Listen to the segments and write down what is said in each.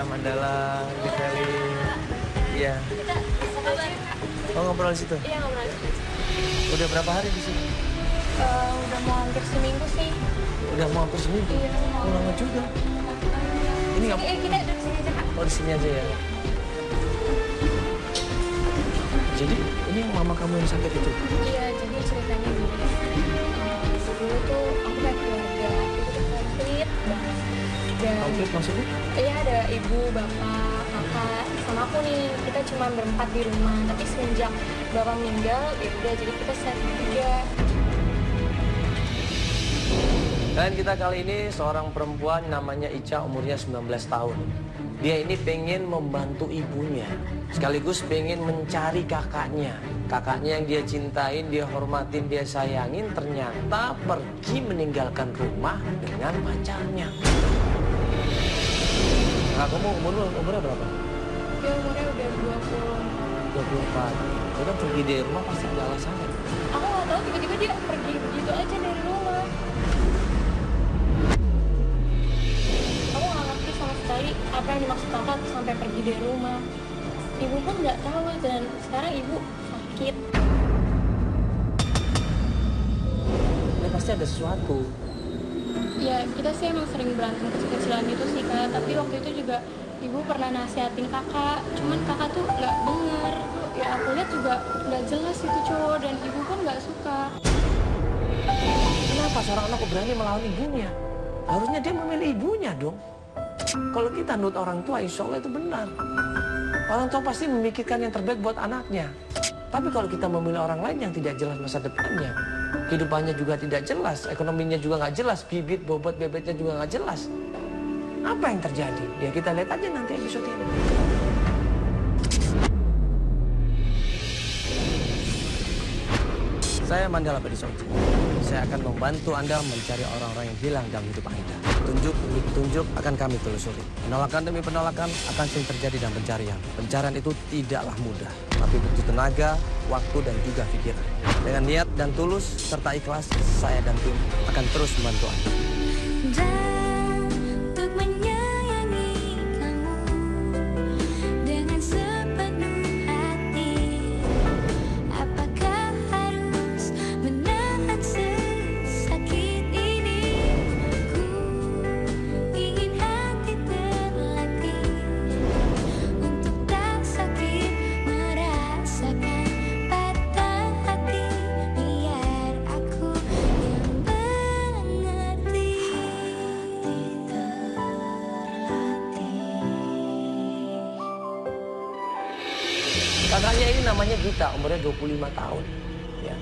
Mandala, di Feli. Iya. Oh, ngobrol di situ? Iya, ngobrol di situ. Udah berapa hari di sini? Udah mau hampir seminggu sih. Udah mau hampir seminggu? Iya. Oh, lama juga. Ini nggak? Kita duduk sini aja, Kak. Oh, di sini aja ya. Jadi ini mama kamu yang sakit itu? Iya, jadi ceritanya gini. Dulu tuh aku kayak keluarga, itu tuh konflik banget. Dan Konflik maksudnya? iya, ada ibu, bapak, kakak, sama aku nih. Kita cuma berempat di rumah. Tapi semenjak bapak meninggal, ya udah jadi kita set juga. Dan kita kali ini seorang perempuan namanya Ica, umurnya 19 tahun. Dia ini pengen membantu ibunya, sekaligus pengen mencari kakaknya. Kakaknya yang dia cintain, dia hormatin, dia sayangin, ternyata pergi meninggalkan rumah dengan pacarnya. Nah, kamu umurnya berapa? Dia umurnya udah 24. Dia kan pergi dari rumah pasti ada alasannya. Aku nggak tahu, tiba-tiba dia pergi begitu aja dari rumah. Aku nggak ngerti sama sekali apa yang dimaksud kakak sampai pergi dari rumah. Ibu pun nggak tahu, dan sekarang ibu sakit. Dia pasti ada sesuatu. Ya, kita sih emang sering berantem kecil-kecilan gitu sih, Kak. Tapi waktu itu juga ibu pernah nasihatin kakak, cuman kakak tuh nggak denger. Ya aku lihat juga nggak jelas itu cowok, dan ibu pun nggak suka. Kenapa seorang anak kok berani melawan ibunya? Harusnya dia memilih ibunya dong. Kalau kita nurut orang tua, insya Allah itu benar. Orang tua pasti memikirkan yang terbaik buat anaknya. Tapi kalau kita memilih orang lain yang tidak jelas masa depannya, kehidupannya juga tidak jelas, ekonominya juga nggak jelas, bibit, bobot, bebeknya juga nggak jelas, apa yang terjadi? Ya kita lihat aja nanti episode ini. Saya Mandala Pedisonci. Saya akan membantu Anda mencari orang-orang yang hilang dalam hidup Anda. Tunjuk demi petunjuk akan kami telusuri. Penolakan demi penolakan akan sering terjadi dalam pencarian. Pencarian itu tidaklah mudah, tapi butuh tenaga, waktu, dan juga pikiran. Dengan niat dan tulus serta ikhlas, saya dan tim akan terus membantu Anda. Untuk menyayangi kamu dengan sepenuh hati, apakah harus menahan sesakit ini? Ku ingin hati terlatih untuk tak sakit merasakan patah hati, biar aku yang mengerti. Kakaknya ini namanya Gita, umurnya 25 tahun. Ya.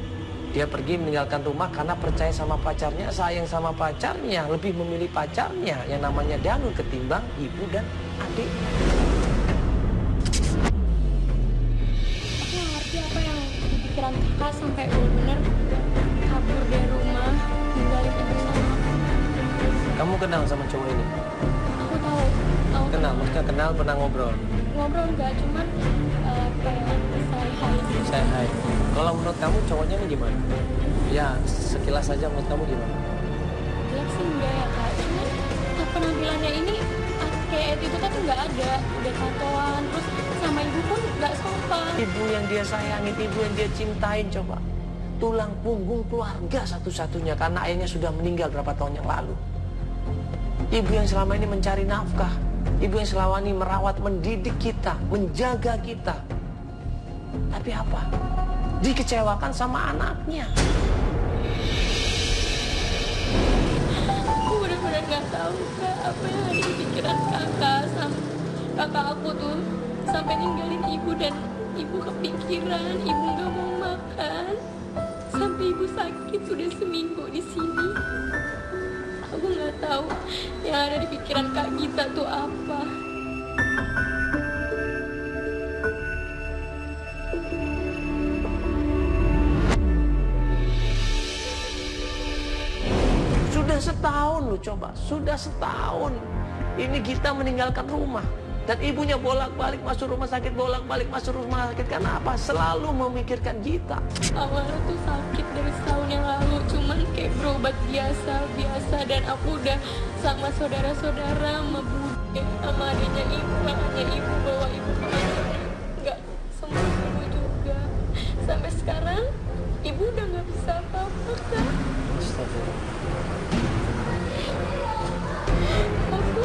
Dia pergi meninggalkan rumah karena percaya sama pacarnya, sayang sama pacarnya, lebih memilih pacarnya yang namanya Danu ketimbang ibu dan adik. Aku nggak ngerti apa yang di pikiran kakak sampai benar-benar kabur dari rumah, ninggalin ibu sama aku. Kamu kenal sama cowok ini? Aku tahu, aku Kenal, maksudnya kenal, pernah ngobrol? ngobrol enggak, cuman kayak saya hai gitu. Saya hai. Kalau menurut kamu cowoknya ini gimana? Ya, sekilas saja menurut kamu gimana? Jelek sih enggak ya, Kak, cuman penampilannya ini kayak itu kan nggak ada, udah tatoan, terus sama ibu pun nggak sopan. Ibu yang dia sayangin, ibu yang dia cintain, coba. Tulang punggung keluarga satu-satunya karena ayahnya sudah meninggal berapa tahun yang lalu. Ibu yang selama ini mencari nafkah, ibu yang selama ini merawat, mendidik kita, menjaga kita. Tapi apa? Dikecewakan sama anaknya. Aku benar-benar nggak tahu, Kak, apa yang ada di pikiran kakak. Kakak aku tuh sampai ninggalin ibu, dan ibu kepikiran, ibu nggak mau makan sampai ibu sakit sudah seminggu di sini. Aku nggak tahu yang ada di pikiran Kak Gita tuh apa. Sudah setahun lu coba, sudah setahun. Ini Gita meninggalkan rumah. Dan ibunya bolak-balik masuk rumah sakit, bolak-balik masuk rumah sakit. Karena apa? Selalu memikirkan Gita. Awalnya tuh sakit dari setahun yang lalu, cuman kayak berobat biasa. Dan aku udah sama saudara-saudara, sama bu sama adiknya ibu, makanya ibu bawa ibu kemana nggak sembuh juga. Sampai sekarang ibu udah nggak bisa apa-apa Kak. Astagfirullah. Aku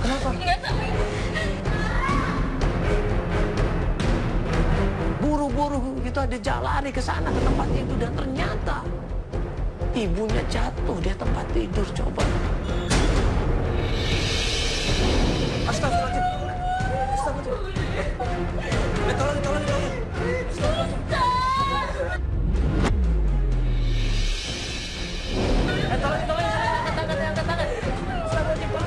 Kenapa? nggak tahu. Buru-buru gitu ada jalan lari ke sana ke tempatnya itu dan ternyata ibunya jatuh di tempat tidur. Coba. Astagfirullahaladzim. Astagfirullahaladzim. Tolong. Tolong. Angkat tangan. Astagfirullahaladzim, Pak.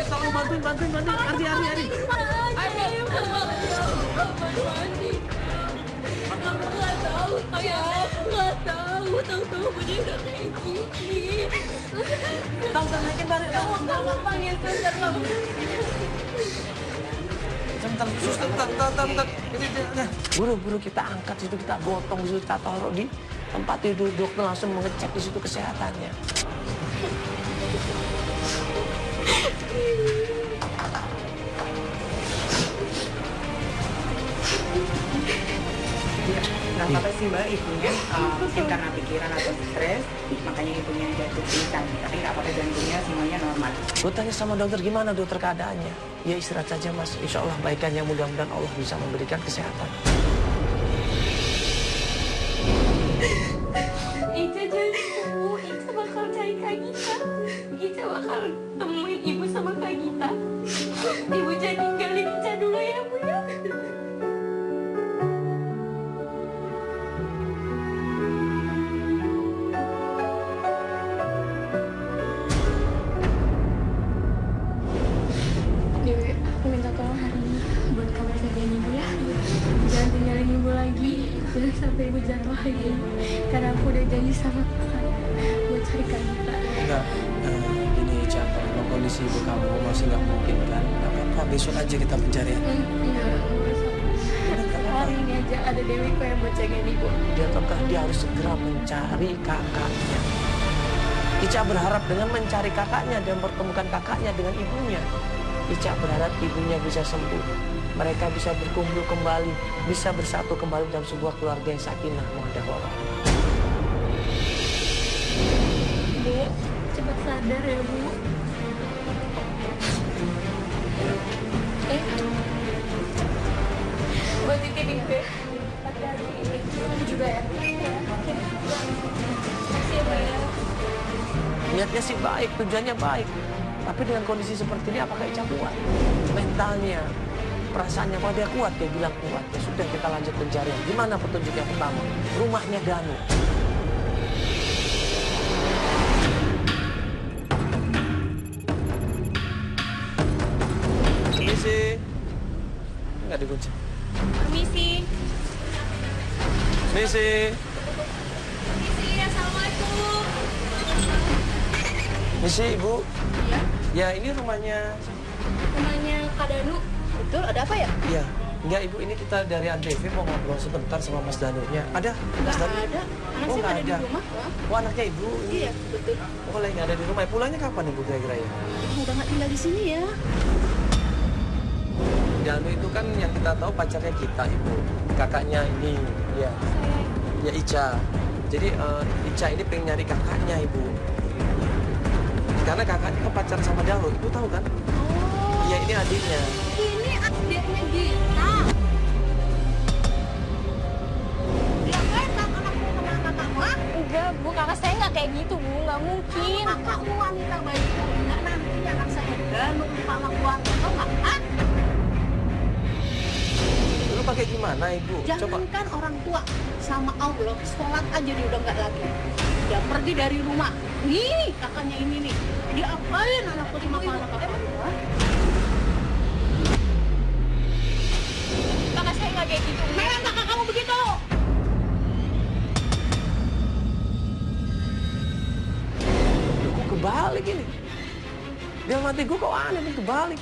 Tolong bantuin. Ari. Tahu dia udah kayak gini. Tahu naikin bareng. Kamu panggil suster kamu. Bentar. Ini. Buru-buru kita angkat situ, kita gotong situ, kita taruh di tempat tidur. Dokter langsung mengecek di situ kesehatannya. Nggak apa-apa sih Mbak, ibunya mungkin karena pikiran atau stres, makanya ibunya jatuh pingsan. Tapi nggak apa-apa, jantungnya semuanya normal. Gue tanya sama dokter, gimana dokter keadaannya? Ya istirahat saja Mas, insya Allah baikannya, mudah-mudahan Allah bisa memberikan kesehatan. Ica jadi sembuh, Ica bakal cari Kak Gita. Ica bakal temuin ibu sama Kak Gita. Ibu jangan tinggalin Ica dulu ya Bu ya. Dewi, aku minta tolong hari ini buat kamu jagain ibu ya. Jangan tinggalin ibu lagi. Jangan sampai ibu jatuh lagi. Karena aku udah janji sama kakak buat cari Kak Gita. Enggak, gini Ica, kalau kondisi ibu kamu masih nggak mungkin kan? Nggak apa-apa, besok aja kita pencarian. Enggak usah. Hari ini aja ada Dewi kok yang buat jagain ibu. Dia tetap dia harus segera mencari kakaknya. Ica berharap dengan mencari kakaknya dan bertemukan kakaknya dengan ibunya, Ica berharap ibunya bisa sembuh. Mereka bisa berkumpul kembali, bisa bersatu kembali dalam sebuah keluarga yang sakinah mawaddah warahmah. Bu, cepat sadar ya Bu. Buat titipin gue. Hati-hati juga ya. Makasih ya Bu ya. Niatnya sih baik, tujuannya baik. Tapi dengan kondisi seperti ini apakah Ica kuat? Mentalnya, perasaannya, apa dia kuat? Dia bilang kuat. Ya sudah, kita lanjut pencarian. Gimana petunjuk yang pertama? Rumahnya Danu. Permisi. Enggak dikunci. Permisi. Permisi. Permisi, Assalamualaikum. Permisi, Ibu. Iya, Ya, ini rumahnya. namanya Kak Danu. Betul, ada apa ya? Iya. Enggak, Ibu, ini kita dari Antv mau ngobrol sebentar sama Mas Danunya. Ada? Mas Danu? Ada. Anak Oh, saya nggak ada di ada. rumah. Oh, anaknya Ibu. Ini. Iya, betul. Oh, lagi nggak ada di rumah. Pulangnya kapan Ibu kira-kira ya? Udah nggak tinggal di sini ya. Danu itu kan yang kita tahu pacarnya kita, Ibu. Kakaknya ini, ya. Ya, Ica. Jadi Ica ini pengen nyari kakaknya, Ibu. Karena kakaknya kan pacaran sama Danu, Ibu tahu kan? Oh, Iya, ini adiknya. ini adiknya Gita. Yang lain anakmu kenal kakakmu, ah? Enggak, Bu, kakak saya nggak kayak gitu, Bu. Nggak mungkin. Kakakmu wanita baik, nggak nanti akan saya gandung kepala keluarga, tau nggak? Ah, Lu pakai gimana, Ibu? Coba. jangankan orang tua, sama Allah, sholat aja dia udah nggak lagi. Dia pergi dari rumah. Nih, kakaknya ini nih. Dia apain anakku sama anak kakakmu? ah? Kakak saya nggak kayak gitu. Memang kakak kamu begitu? Kok kebalik ini? Dia mati gue kok aneh nih kebalik.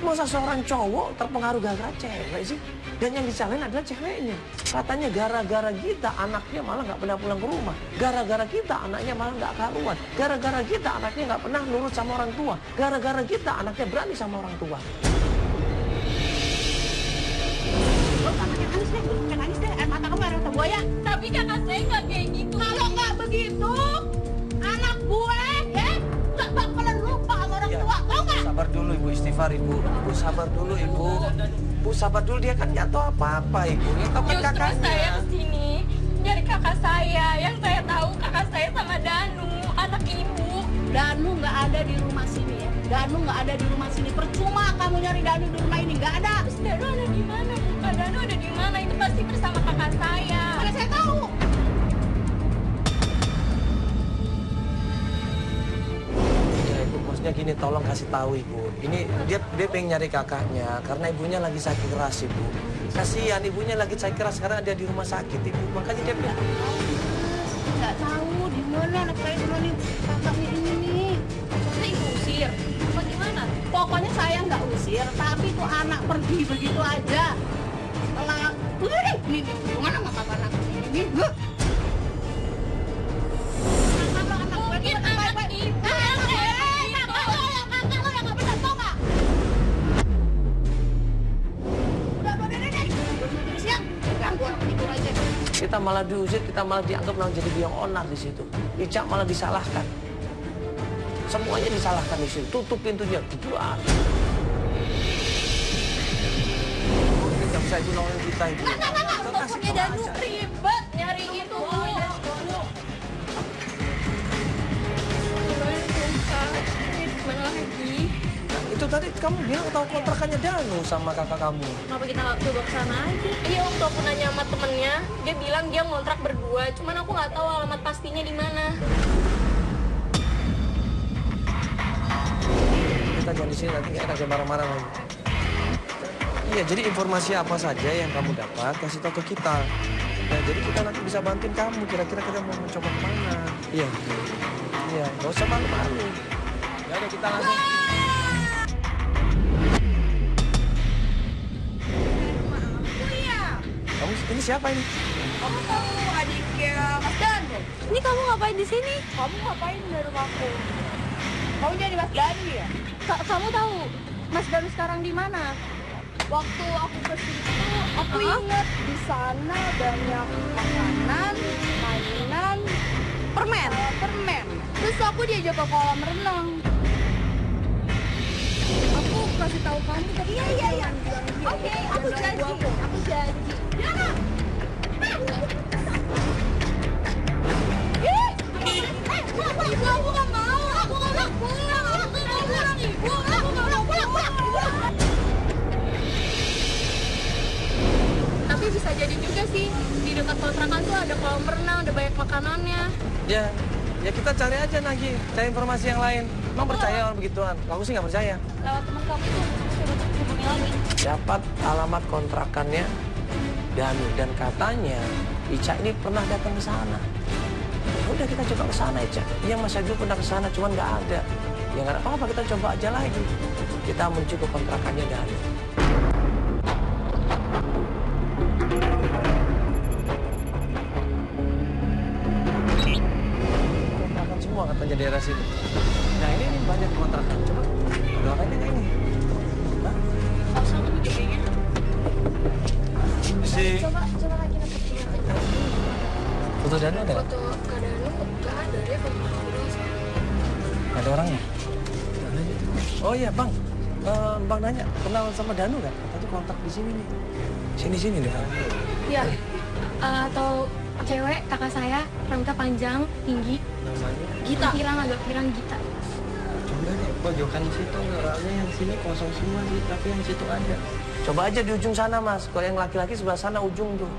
Masa seorang cowok terpengaruh gara-gara cewek sih? Dan yang disalahin adalah ceweknya. Katanya gara-gara kita anaknya malah nggak pernah pulang ke rumah. Gara-gara kita anaknya malah nggak karuan. Gara-gara kita anaknya nggak pernah nurut sama orang tua. Gara-gara kita anaknya berani sama orang tua. Lo kakaknya nangis deh, jangan nangis deh. Air mata kamu air mata buaya. Tapi kakak saya nggak kayak gitu. Kalau nggak begitu, anak gue ya nggak bakalan lupa sama orang tua, tau nggak? Sabar dulu Ibu, istighfar Ibu. Ibu sabar dulu Ibu. Bu sabar dulu, dia kan nggak tahu apa-apa Ibu. Yang tahu kan Justru saya kakaknya. kesini nyari kakak saya. Yang saya tahu kakak saya sama Danu, anak ibu. Danu nggak ada di rumah sini ya. Danu nggak ada di rumah sini. Percuma kamu nyari Danu di rumah ini, nggak ada. Terus Danu ada di mana? Kak Danu ada di mana? Itu pasti bersama kakak saya. Mana saya tahu. Ya Ibu, maksudnya gini, tolong kasih tahu Ibu. Ini dia pengen nyari kakaknya karena ibunya lagi sakit keras Ibu. Kasihan ibunya lagi sakit keras karena dia di rumah sakit Ibu. Makanya dia pengen. Nggak tahu di mana anak saya di mana nih kakaknya ini nih. Maksudnya ibu usir? Apa gimana? Pokoknya saya nggak usir, tapi tuh anak pergi begitu aja. Setelah, ini hubungan sama kakak anak ini. Mungkin anak ibu. Kita malah diusir, kita malah dianggap jadi biang onar di situ. Ica malah disalahkan. Semuanya disalahkan di situ. Tutup pintunya, keluar. Ini nggak bisa Ibu nolongin kita Ibu. Pokoknya Danu ribet nyari itu. Gimana lagi? Nah, itu tadi kamu bilang tahu kontrakannya Danu sama kakak kamu. Kenapa kita nggak coba ke sana aja? Iya, waktu aku nanya sama temennya, dia bilang dia ngontrak berdua. Cuman aku nggak tahu alamat pastinya di mana. Kita jangan di sini, nanti kita akan marah-marah lagi. Iya, jadi informasi apa saja yang kamu dapat kasih tahu ke kita. Nah, jadi kita nanti bisa bantuin kamu. Kira-kira kita mau mencoba kemana? Iya, iya, nggak usah malu-malu. Ya udah kita langsung. Kamu ini siapa ini? Kamu tahu adiknya Mas Danu? Ini kamu ngapain di sini? Kamu ngapain di rumahku? Kamu jadi Mas Danu ya? Kamu tahu Mas Danu sekarang di mana? Waktu aku ke situ, aku ingat di sana banyak makanan, mainan, permen. Terus aku diajak ke kolam renang. Aku kasih tahu kamu tapi iya. Oke, aku janji. Ya. Ibu, aku nggak mau. Aku nggak mau pulang. Aku nggak mau pulang, Ibu. Aku nggak mau pulang. Tapi bisa jadi juga sih, di dekat kontrakan tuh ada kolam renang, ada banyak makanannya. Ya, ya kita cari aja lagi, cari informasi yang lain. Emang percaya orang begituan? Aku sih nggak percaya. Lewat teman kamu itu, coba hubungi lagi. Dapat alamat kontrakannya Danu dan katanya Ica ini pernah datang ke sana. Ya udah kita coba ke sana Ica. Iya Mas Agus pernah ke sana, cuman nggak ada. Ya nggak ada apa-apa, kita coba aja lagi. Kita menuju ke kontrakannya Danu. Kontrakan semua katanya daerah sini. Nah ini nih banyak kontrakan. Coba doakan ini ini. Hah? Sama juga kayaknya. Si Coba lagi dapat foto Danu ada nggak? foto Kak Danu, nggak ada deh foto ngobrol sama. Nggak ada orangnya? Oh iya bang, bang nanya kenal sama Danu nggak? Katanya kontak di sini nih. Sini nih. Iya, atau cewek kakak saya, rambutnya panjang, tinggi, Namanya? Gita. Agak pirang Gita. Coba deh, pojokan situ orangnya yang sini kosong semua sih, tapi yang situ ada. Coba aja di ujung sana mas. Kalau yang laki-laki sebelah sana ujung tuh.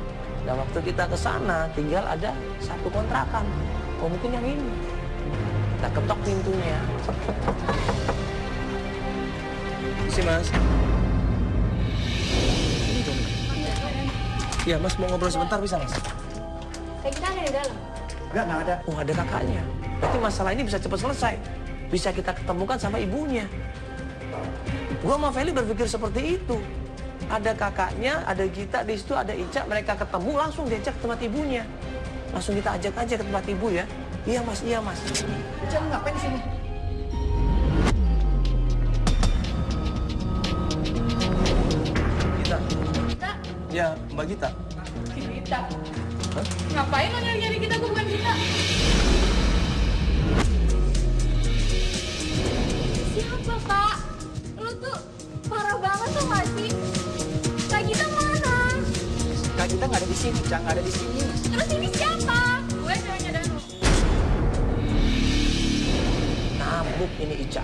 Nah waktu kita ke sana tinggal ada satu kontrakan. Oh mungkin yang ini. Kita ketok pintunya. Si mas. Ini dong. Iya mas mau ngobrol sebentar bisa mas? Kayak kita ada di dalam. Enggak ada. Oh ada kakaknya. Berarti masalah ini bisa cepat selesai. Bisa kita ketemukan sama ibunya. Gua sama Feli berpikir seperti itu. Ada kakaknya, ada Gita, di situ ada Ica, mereka ketemu langsung diajak ke tempat ibunya. Langsung kita ajak aja ke tempat ibu ya. Iya mas, iya mas. Ica lu ngapain di sini? Gita. Kita, Ya, Mbak Gita. kita. Ngapain lo nyari-nyari kita? Gue bukan kita. Siapa, Kak? Lu tuh parah banget tuh gak sih? Kak kita mana? Kak Gita nggak ada di sini, Cang, nggak ada di sini. Terus ini siapa? Gue ceweknya Danu. Nabuk ini Ica.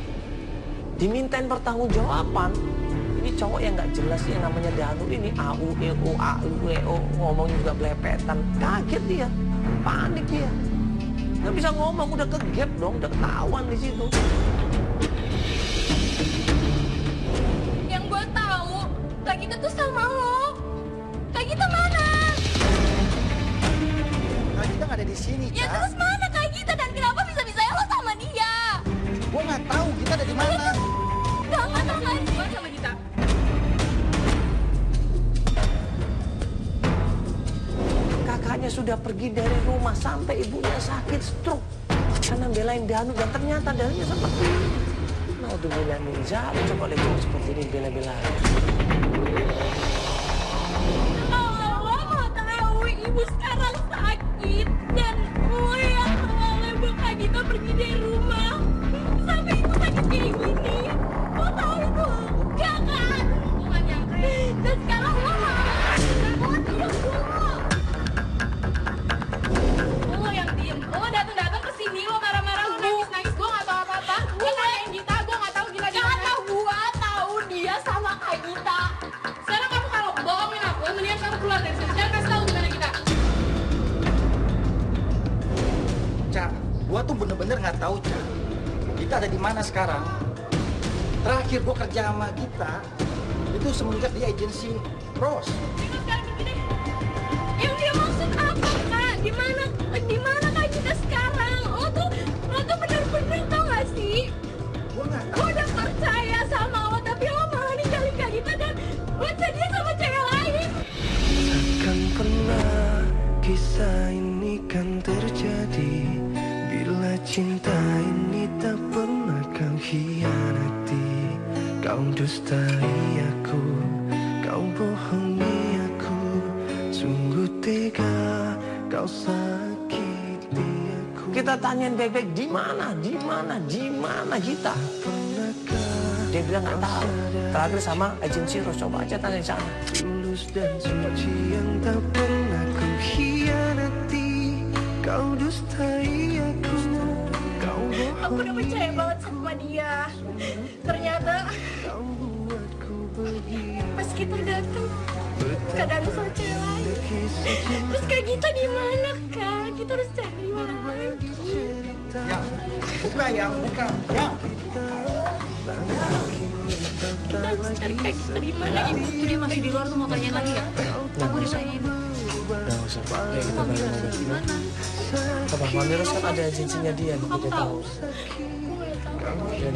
Dimintain pertanggungjawaban. Ini cowok yang nggak jelas yang namanya Danu ini AU, ngomong juga belepetan. Kaget dia, panik dia. Nggak bisa ngomong, udah kegap dong, udah ketahuan di situ. Yang gue tahu, Kak kita tuh sama lo. Kak kita mana? Kak Gita nggak ada di sini, Ya Cang. terus mana Kak kita dan kenapa bisa-bisanya lo sama dia? Gua nggak tahu Gita ada di mana. Gak mana Kak Gita sama kita. Kakaknya sudah pergi dari rumah sampai ibunya sakit stroke karena belain Danu dan ternyata Danunya seperti ini. Nah, udah belain Minjal, coba lihat cowok seperti ini bela-belain. Kalau lo mau tahu ibu sekarang sakit dan lo yang awalnya Kak kita pergi dari rumah sampai ibu sakit kayak gini. Lo tahu itu enggak kan? Dan sekarang lo malah lo diam dulu. Lo yang diem, lo datang-datang ke sini lo marah-marah, lo nangis-nangis, gue nggak tahu apa-apa. Gue nanyain Gita, gue nggak tahu Gita di mana. Karena gue tahu dia sama Kak Gita. Sekarang kamu kalau bohongin aku, mendingan kamu keluar dari sini. Jangan kasih tahu gimana Gita. Cang, gua tuh bener-bener nggak tahu, Cang. Gita ada di mana sekarang? Terakhir gua kerja sama Gita itu semenjak di agensi Rose. Gita sekarang begini. Yang dia maksud apa Kak? Di mana Kak Gita sekarang? Lo tuh bener-bener tau gak sih? Gua nggak tahu. Gue udah percaya sama lo, tapi lo malah ninggalin Kak Gita dan lo dia sama cewek lain. Takkan pernah kisah ini kan terjadi bila cinta ini tak pernah kau hianati. Kau dustai aku, kau bohongi aku. Sungguh tega kau sakiti aku. Kita tanyain baik-baik, di mana Gita? Dia bilang nggak tahu. Terakhir sama agensi Rose, coba aja tanya di sana. Tulus dan suci yang tak pernah ku hianati. Kau dustai aku, kau Aku udah percaya banget sama dia. Ternyata kau buatku begitu. pas kita datang, Kak Danu sama cewek lain. Terus Kak Gita di mana Kak? Kita harus cari di mana lagi. Ya, buka ya, buka. Ya. Kita harus cari Kak Gita di mana ibu? Dia masih di luar tuh, mau tanyain lagi nggak? Aku ditanyain. Nggak usah, ya kita balik mobil. Di mana? Apa, Mamiros kan ada agensinya dia, Kamu dia tahu? tahu. Aku nggak tahu. Ya,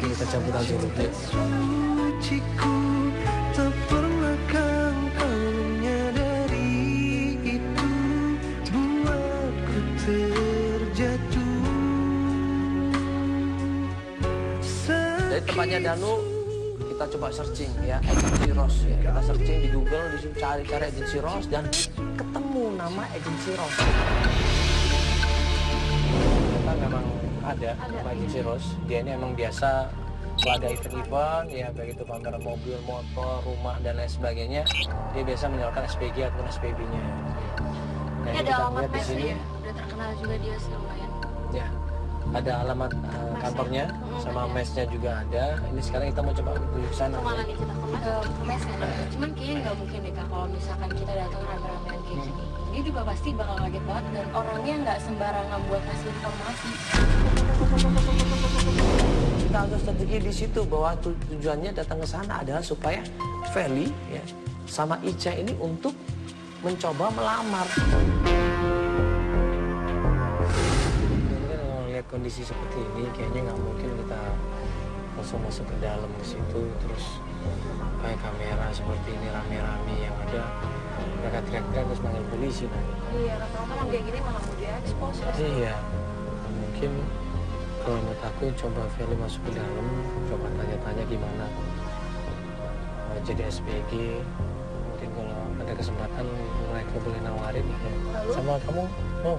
kita cabut aja dulu. Suciku tak pernah kau menyadari itu buatku terjatuh. Dari tempatnya Danu, kita coba searching ya, agensi Rose ya. Kita searching di Google, di situ cari agensi Rose dan ketemu nama agensi Rose. Ternyata memang ada nama agensi Rose. Dia ini emang biasa kalau ada event-event ya, baik itu pameran mobil, motor, rumah dan lain sebagainya, dia biasa menyalurkan SPG ataupun SPB-nya. Nah, Ini ini ada kita alamat lihat di sini. ya. Udah terkenal juga dia sih lumayan. Ya, ada alamat kantornya sama mesnya juga ada. Ini sekarang kita mau coba menuju ke sana. Kemana nih kita ke mes kan? Cuman kayaknya nggak mungkin deh Kak kalau misalkan kita datang rame-ramean kayak gini. Dia juga pasti bakal kaget banget dan orangnya nggak sembarangan buat kasih informasi. Kita harus strategi di situ bahwa tujuannya datang ke sana adalah supaya Feli ya sama Ica ini untuk mencoba melamar. Jadi kan kalau lihat kondisi seperti ini kayaknya nggak mungkin kita langsung masuk ke dalam ke situ, terus pakai kamera seperti ini rame-rame yang ada, mereka teriak-teriak terus manggil polisi nanti. Iya, rata-rata orang kayak gini malah mau diekspos ya. Iya, mungkin kalau menurut aku coba Feli masuk ke dalam, coba tanya-tanya gimana jadi SPG. Mungkin kalau ada kesempatan mereka boleh nawarin ya. Sama kamu mau?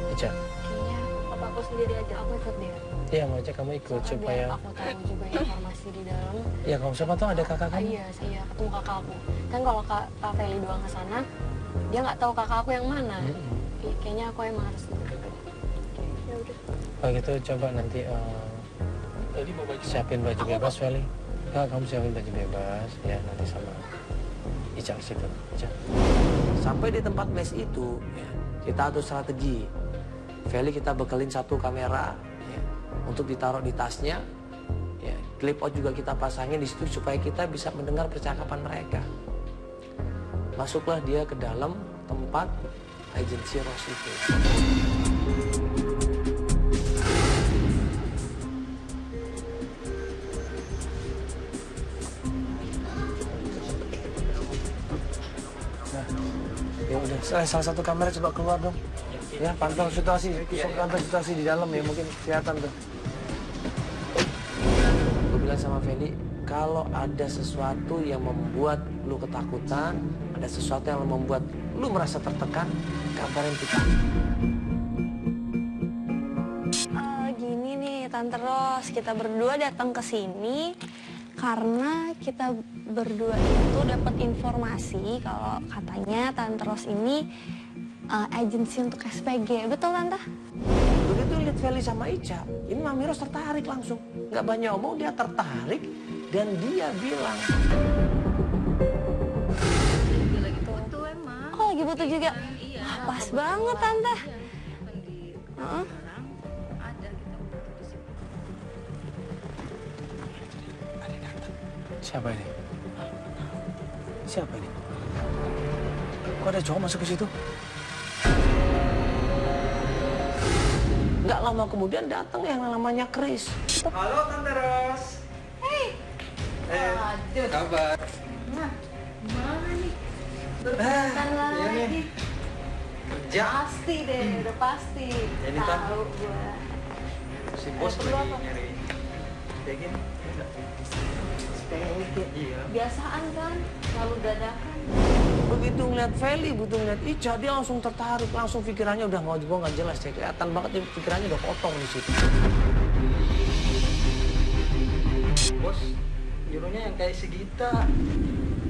Ica? Kayaknya apa aku sendiri aja, aku ikut deh. Iya, mau ajak kamu ikut Soalnya supaya... biar aku tahu juga informasi di dalam. Ya kamu siapa tahu ada kakak kamu. Iya, saya ketemu kakak aku. Kan kalau Kak Feli doang ke sana, dia nggak tahu kakak aku yang mana. Kayaknya aku emang harus ikut. Ya udah. Kalau gitu coba nanti siapin baju bebas Feli. Ya, kamu siapin baju bebas ya nanti sama Ica ke situ. Ica. Sampai di tempat mes itu, ya, kita atur strategi. Feli kita bekelin satu kamera ya, untuk ditaruh di tasnya. Ya, clip out juga kita pasangin di situ supaya kita bisa mendengar percakapan mereka. Masuklah dia ke dalam tempat agensi Ros itu. Nah, ya udah, salah satu kamera coba keluar dong. Ya, pantau situasi di dalam ya, mungkin kelihatan tuh. Gue bilang sama Feli, kalau ada sesuatu yang membuat lu ketakutan, ada sesuatu yang membuat lu merasa tertekan, kabarin kita. Gini nih, Tante Ros, kita berdua datang ke sini karena kita berdua itu dapat informasi kalau katanya Tante Ros ini agensi untuk SPG, betul Tante? Begitu lihat Feli sama Ica, ini Mami Ros tertarik langsung. Nggak banyak omong, dia tertarik dan dia bilang. Oh, lagi butuh juga? Wah, pas banget Tante. Siapa ini? Siapa ini? Kok ada cowok masuk ke situ? Nggak lama kemudian datang yang namanya Chris. Halo Tante Ros. Aduh. Kabar? Mana nih? Iya lagi. nih. Kerja. Pasti deh, udah pasti. Ini kan Tahu gua. si bos perlu lagi apa? nyari. Kayak gini. Iya. Biasaan kan, selalu dadakan. Begitu ngeliat Feli, begitu ngeliat Ica, dia langsung tertarik, langsung pikirannya udah nggak jelas ya, kelihatan banget dia pikirannya udah kotor di situ. Bos, nyuruhnya yang kayak si Gita.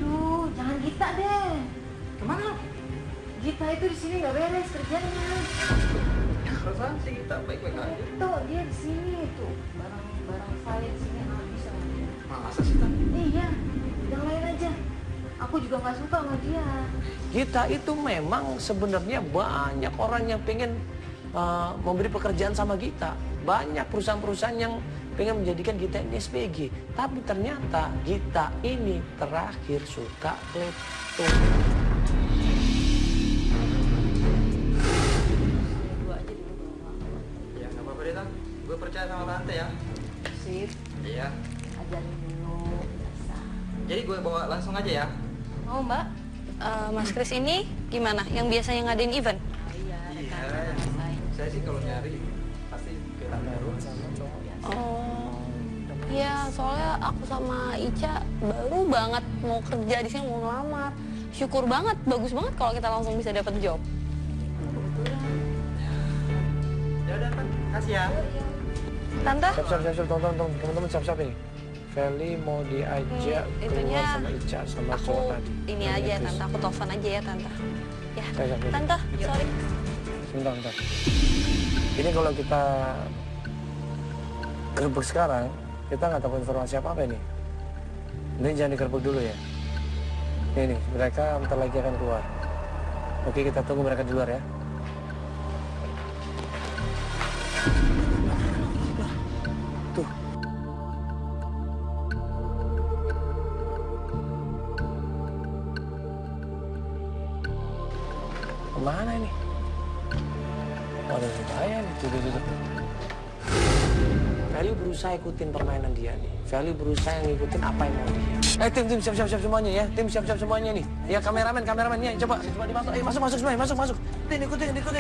Duh, jangan Gita deh. Kemana? Gita itu di sini nggak beres kerjanya. Perasaan si Gita baik-baik aja. Tuh, dia di sini tuh. Barang saya di sini habis sama dia. Masa sih Tan? Iya, yang lain aja. Aku juga nggak suka sama dia. Kita itu memang sebenarnya banyak orang yang pengen memberi pekerjaan sama kita. Banyak perusahaan-perusahaan yang pengen menjadikan kita ini SPG. Tapi ternyata kita ini terakhir suka klepto. Ya nggak apa-apa deh Tan. Gue percaya sama Tante ya. Sip, Iya. ajarin dulu. Biasa. Jadi gue bawa langsung aja ya. Mau Mbak? Mas Kris ini gimana? Yang biasanya ngadain event? Iya. Saya sih kalau nyari pasti ke Tante Ros. Oh, iya soalnya aku sama Ica baru banget mau kerja di sini, mau ngelamar. Syukur banget, bagus banget kalau kita langsung bisa dapat job. Ya udah Tan, kasih ya. Tante? Siap, teman-teman siap-siap ini. Feli mau diajak Itunya keluar sama Ica sama aku cowok tadi. ini namanya aja Chris. Tante, aku telepon aja ya Tante. Ya, Siap. Tante, sorry. Bentar. Ini kalau kita gerbek sekarang, kita nggak tahu informasi apa-apa ini. Ini jangan digerbek dulu ya. Ini, mereka bentar lagi akan keluar. Oke, kita tunggu mereka di luar ya. Tuh. Kemana ini? Oh, ada bahaya nih, tuh. Feli berusaha ikutin permainan dia nih. Feli berusaha ngikutin apa yang mau dia. Tim siap semuanya ya. Tim siap semuanya nih. Ya kameramen ya. Coba dimasuk. Masuk semuanya, masuk. Ikutin. Coba.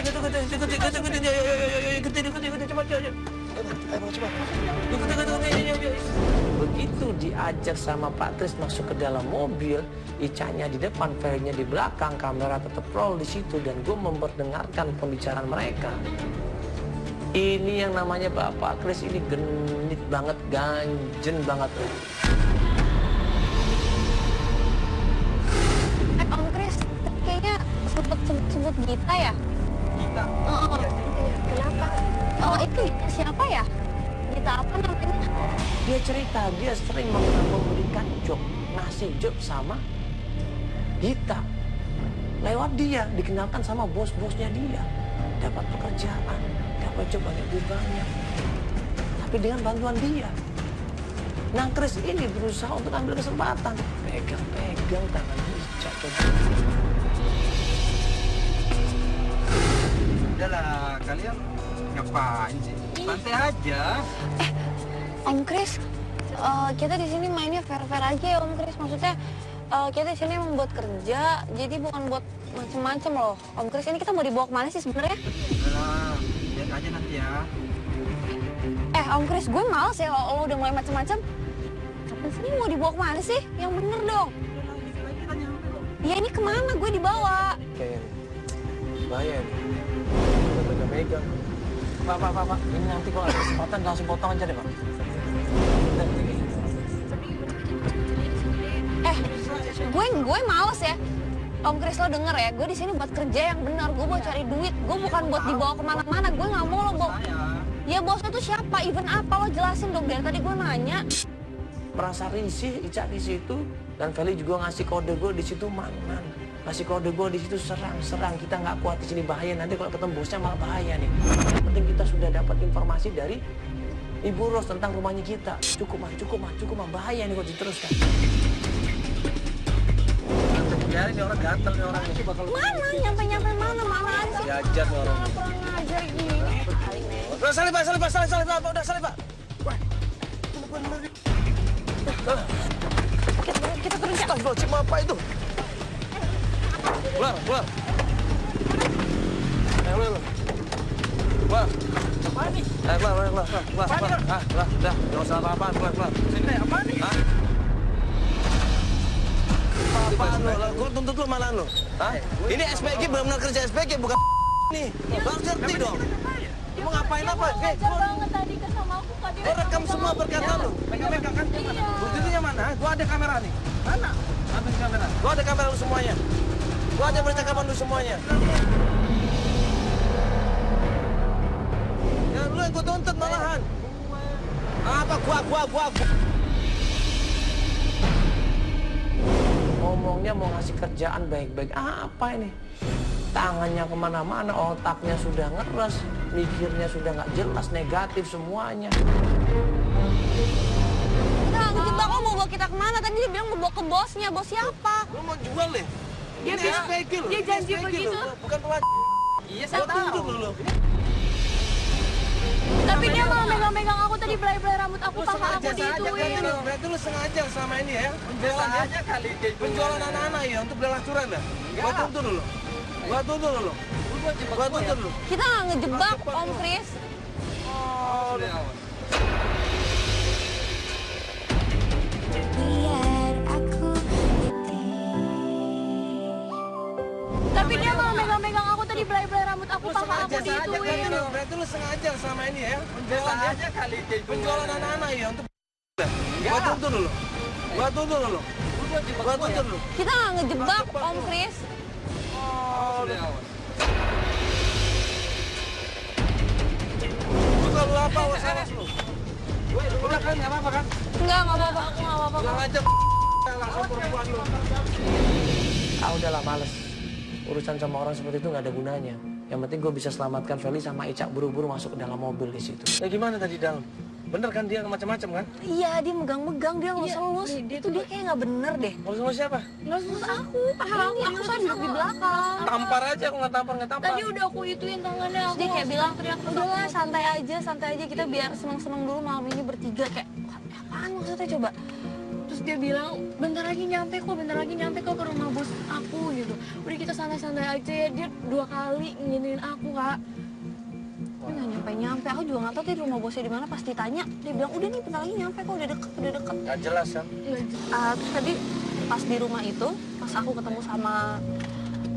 Begitu diajak sama Pak Tris masuk ke dalam mobil, Ica-nya di depan, Feli-nya di belakang, kamera tetap roll di situ dan gue memperdengarkan pembicaraan mereka. Ini yang namanya Bapak Kris ini genit banget, ganjen banget. Om Kris, kayaknya sebut Gita ya? Kita. Kenapa? Oh, itu Gita siapa ya? Gita apa namanya? Dia cerita, dia sering memberikan job, ngasih job sama Gita. Lewat dia, dikenalkan sama bos-bosnya dia. Dapat pekerjaan, dapat job banyak. Tapi dengan bantuan dia. Nah, Kris ini berusaha untuk ambil kesempatan. Pegang tangan Ica. Udahlah, kalian ngapain sih? Santai aja. Om Kris, kita di sini mainnya fair-fair aja ya Om Kris. Maksudnya kita di sini emang buat kerja, jadi bukan buat macem-macem loh. Om Kris, ini kita mau dibawa kemana sih sebenarnya? Udahlah, lihat aja nanti ya. Om Kris, gue males ya kalau lo udah mulai macem-macem. Kapan sih mau dibawa kemana sih? Yang bener dong. Ya ini kemana gue dibawa? Kayaknya bahaya nih. Udah megang. Pak. Ini nanti kalau ada kesempatan langsung potong aja deh, Pak. Gue males ya. Om Kris, lo denger ya, gue di sini buat kerja yang benar. Gue mau cari duit. Gue bukan buat dibawa kemana-mana. Gue nggak mau lo bawa. Ya bos lo tuh siapa? Event apa? Lo jelasin dong. Dari tadi gue nanya. Merasa risih, Ica di situ, dan Feli juga ngasih kode gue di situ man. Ngasih kode gue di situ serang. Kita nggak kuat di sini, bahaya. Nanti kalau ketemu bosnya malah bahaya nih. Yang penting kita sudah dapat informasi dari Ibu Ros tentang rumahnya kita. Cukup mah. Bahaya nih kalau diteruskan. Biarin nih orang gatel nih orang. Mana? Nyampe mana aja sih? Diajar nih orang. Kurang ajar gini. Udah salib Pak. Udah salib Pak. Wah, bener nih. Kita kerja. Astagfirullahaladzim, apa itu? Keluar. Keluar. Apaan nih? Keluar. Udah, jangan usah apa-apaan, keluar. Sini, apaan nih? Apaan lo? Gue tuntut lo mana lo? Ini SPG, benar-benar kerja SPG, bukan nih. Bang ngerti dong. Mau ngapain apa? banget tadi ke sama aku Kak. Gue rekam semua perkataan lo. Megang kan? Iya. Buktinya mana? Gua ada kamera nih. Mana? Ada kamera. Gue ada kamera lu semuanya. Gue ada percakapan lu semuanya. Ya lu yang gue tuntut malahan. Apa gua. Ngomongnya mau ngasih kerjaan baik-baik. Apa ini? Tangannya kemana-mana, otaknya sudah ngeres, mikirnya sudah nggak jelas, negatif semuanya. Nah, ngejebak lo mau bawa kita kemana? Tadi dia bilang mau bawa ke bosnya. Bos siapa? Lu mau jual deh? Dia bilang, dia janji begitu. Bukan pelan. Iya, saya tahu. Lu. Tapi dia malah megang-megang aku tadi, belai-belai rambut aku, paha aku diituin. Berarti lu sengaja selama ini ya? Penjualan aja kali. Penjualan anak-anak ya untuk bela lacuran ya? Gua tuntut dulu. Gua tuntut dulu. Kita nggak ngejebak, Om Kris. Biar aku Tapi dia malah megang-megang aku tadi, belai-belai rambut aku, paha aku diituin. Berarti lu sengaja selama ini ya? Penjualan aja kali. Penjualan anak-anak ya untuk Gua tuntut dulu. Kita nggak ngejebak, Om Kris. Lu kalau apa awas lu. Udah kan, nggak apa-apa kan? Enggak apa-apa. Aku nggak apa-apa. Bilang aja langsung perempuan lu. Udahlah males. Urusan sama orang seperti itu nggak ada gunanya. Yang penting gue bisa selamatkan Feli sama Ica buru-buru masuk ke dalam mobil di situ. Ya gimana tadi dalam? Bener kan dia macam-macam kan? Iya, dia megang-megang, dia ngelus-ngelus. Itu dia kayak nggak bener deh. Ngelus-ngelus siapa? Ngelus-ngelus aku. Aku kan duduk di belakang. Tampar aja, aku nggak tampar. Tadi udah aku ituin tangannya. Terus dia kayak bilang, udahlah santai aja, kita biar seneng-seneng dulu malam ini bertiga. Kayak, apaan maksudnya coba? Terus dia bilang, bentar lagi nyampe kok ke rumah bos aku gitu. Udah kita santai-santai aja ya. Dia 2 kali nginin aku, Kak. Dia nggak nyampe-nyampe, aku juga nggak tahu di rumah bosnya di mana. Pas ditanya, dia bilang udah nih bentar lagi nyampe kok, udah deket. Nggak jelas kan? Terus tadi pas di rumah itu, pas aku ketemu sama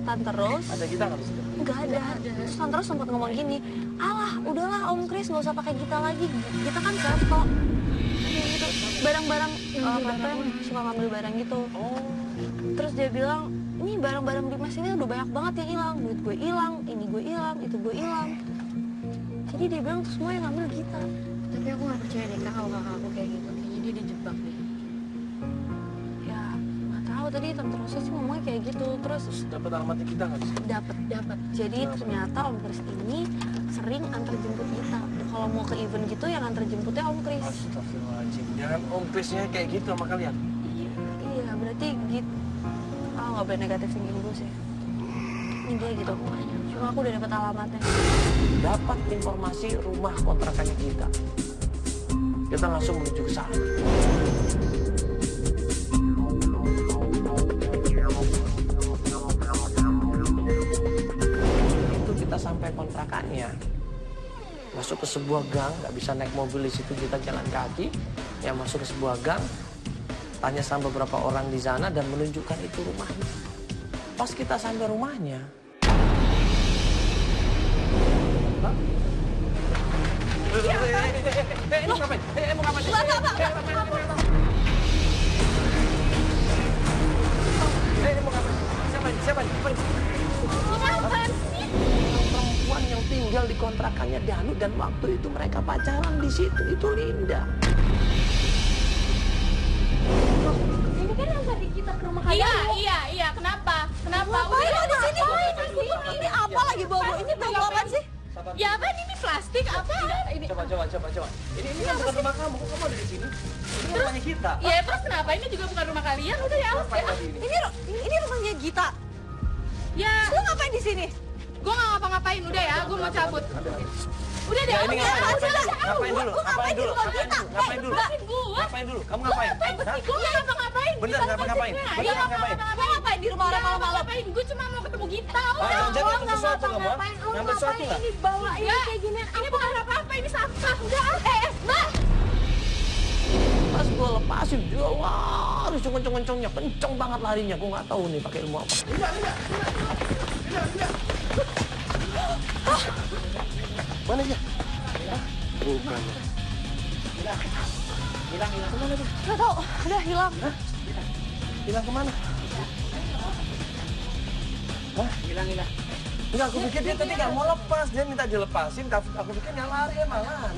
Tante Ros, Ada kita nggak di situ? nggak ada. Terus Tante Ros sempat ngomong gini, alah udahlah Om Kris nggak usah pakai kita lagi, kita kan seto. Gitu. Barang-barang Tante yang suka ngambil barang gitu. Terus dia bilang, ini barang-barang di mes ini udah banyak banget yang hilang, duit gue hilang, ini gue hilang, itu gue hilang. Jadi dia bilang tuh semua yang ngambil kita. Tapi aku gak percaya deh Kak kalau kakak aku kayak gitu. Kayaknya dia dijebak deh. Ya nggak tahu tadi Tante Rosa sih ngomongnya kayak gitu. Terus Dapat alamatnya kita nggak di situ? dapat. Jadi ternyata Om Kris ini sering antar jemput kita. Kalau mau ke event gitu yang antar jemputnya Om Kris. Astagfirullahaladzim. Jangan Om Krisnya kayak gitu sama kalian. Iya berarti gitu. Nggak boleh negatif tinggi dulu sih. Ini dia gitu pokoknya. Cuma aku udah dapat alamatnya. Dapat informasi rumah kontrakannya kita. Kita langsung menuju ke sana. Itu kita sampai kontrakannya. Masuk ke sebuah gang, nggak bisa naik mobil di situ, kita jalan kaki. Ya masuk ke sebuah gang, tanya sama beberapa orang di sana dan menunjukkan itu rumahnya. Pas kita sampai rumahnya, mau ngapain? Mau ngapain? Mau ngapain? Siapa ini? Perempuan yang tinggal di kontrakannya Danu dan waktu itu mereka pacaran di situ, itu Linda. Ini kan yang tadi kita ke rumah Iya, kenapa? Ngapain lo di sini? Ini apa lagi bawa? Ini bawa apa sih? Ya apa ini plastik apa? Ini Coba. Ini kan bukan rumah kamu, kok kamu ada di sini? Ini rumahnya kita. ya terus kenapa? Ini juga bukan rumah kalian. Udah ya, Ngapain tadi ini? Ini rumahnya Gita. ya. Lo ngapain di sini? Gue nggak ngapa-ngapain. Udah ya, gue mau cabut. Udah deh. Ya, ini ngapain dulu? Gua ngapain di rumah Gita? Ngapain dulu? Kamu ngapain? Hah? Gue nggak ngapa-ngapain. Bener ngapa-ngapain? Bener ngapain? Lo ngapain di rumah orang malam-malam? Ngapain? Gue cuma mau ketemu Gita. Jadi ngambil sesuatu kamu? Ngambil sesuatu nggak? Ini bawa ini kayak gini. Ini bukan apa-apa. Ini sampah. Udah. Mbak. Pas gue lepasin, dia lari kenceng-kencengnya, kenceng banget larinya. Gue nggak tahu nih pakai ilmu apa. Mana dia? Bukan. Hilang kemana dia? Gak tau, udah hilang. Hilang kemana? Hah? Hilang. Enggak, aku pikir dia tadi nggak mau lepas. Dia minta dilepasin, aku pikir dia lari malah.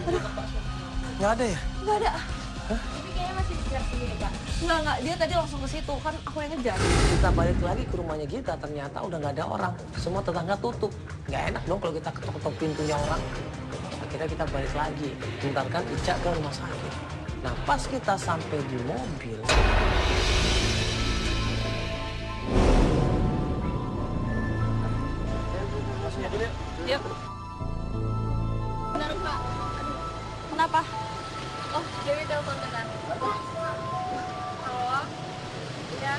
Nggak ada ya? Gak ada. Ini kayaknya masih di sini, Kak. Enggak, dia tadi langsung ke situ, kan aku yang ngejar. Kita balik lagi ke rumahnya kita, ternyata udah nggak ada orang. Semua tetangga tutup. Nggak enak dong kalau kita ketok-ketok pintunya orang. Akhirnya kita balik lagi, bentarkan Ica ke rumah sakit. Nah pas kita sampai di mobil, langsung aja deh. Yuk. Benar, Pak. Kenapa? Oh, Dewi telepon bentar. Halo. Iya.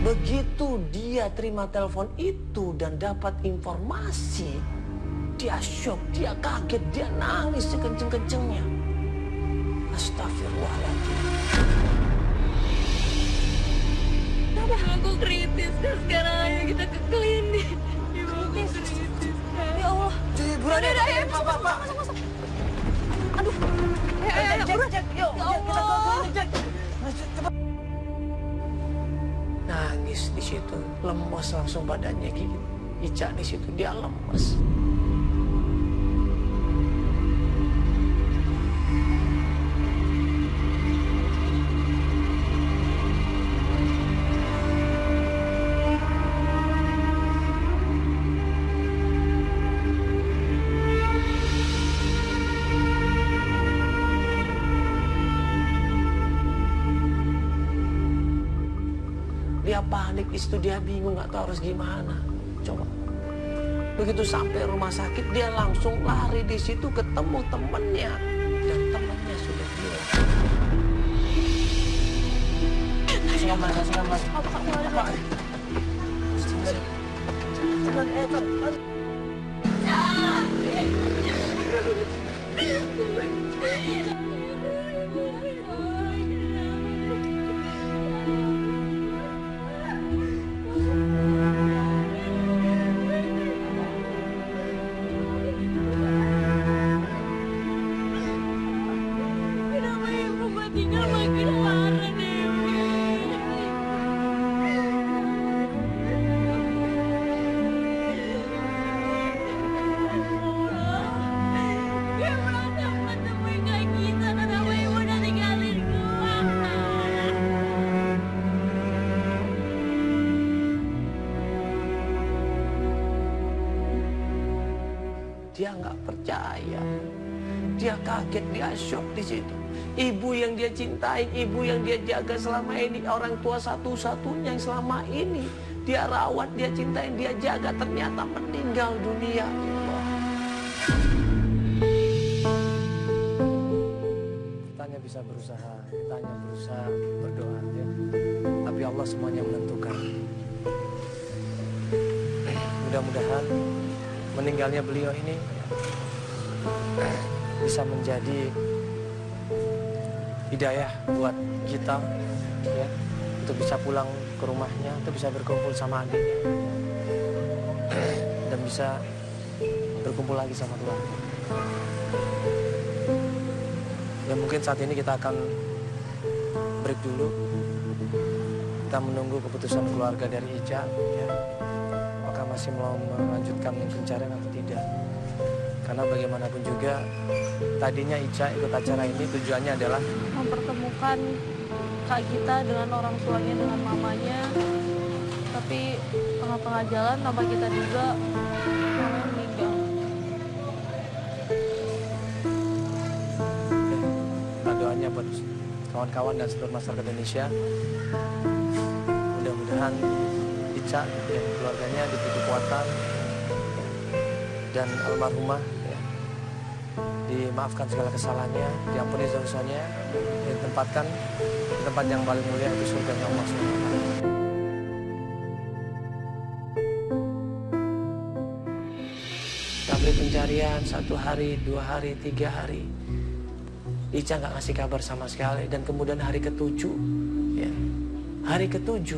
Begitu dia terima telepon itu dan dapat informasi, dia shock, dia kaget, dia nangis sekenceng-kencengnya. Astagfirullahaladzim. Aku kritis dan sekarang ayo kita ke klinik. Ibu aku kritis. Ya Allah. Buruan Udah, ya, Pak. Aduh. Udah. Jack, yuk, Ya Jack, kita Allah. ke Jack. Cepat. Nangis di situ, lemas langsung badannya gitu. Ica di situ dia lemas. Dia panik, itu dia bingung, nggak tahu harus gimana. Coba. Begitu sampai rumah sakit, dia langsung lari di situ ketemu temennya. Dan temennya sudah hilang. Kasih mas. Apa? Kenapa ibu tinggal makin parah, Dewi? Gue belum sempat temuin Kak Gita, kenapa ibu udah tinggalin gue? Dia nggak percaya. Dia kaget, dia syok di situ. Ibu yang dia cintai, ibu yang dia jaga selama ini, orang tua satu-satunya yang selama ini dia rawat, dia cintai, dia jaga, ternyata meninggal dunia. Kita hanya bisa berusaha, kita hanya berusaha berdoa, ya. Tapi Allah semuanya menentukan. Mudah-mudahan meninggalnya beliau ini bisa menjadi hidayah buat kita, ya, untuk bisa pulang ke rumahnya, untuk bisa berkumpul sama adiknya, dan bisa berkumpul lagi sama keluarga. Ya mungkin saat ini kita akan break dulu. Kita menunggu keputusan keluarga dari Ica, ya. Apakah masih mau melanjutkan pencarian atau tidak? Karena bagaimanapun juga tadinya Ica ikut acara ini tujuannya adalah Mempertemukan Kak Gita dengan orang tuanya, dengan mamanya. Tapi tengah-tengah jalan tanpa kita juga mamanya meninggal. doanya buat kawan-kawan dan seluruh masyarakat Indonesia. Mudah-mudahan Ica dan keluarganya diberi kekuatan, dan almarhumah, ya, dimaafkan segala kesalahannya, diampuni dosanya, ditempatkan di tempat yang paling mulia, itu surga Allah SWT. Kita beri pencarian 1 hari, 2 hari, 3 hari. Ica nggak ngasih kabar sama sekali, dan kemudian hari ke-7, ya, hari ke-7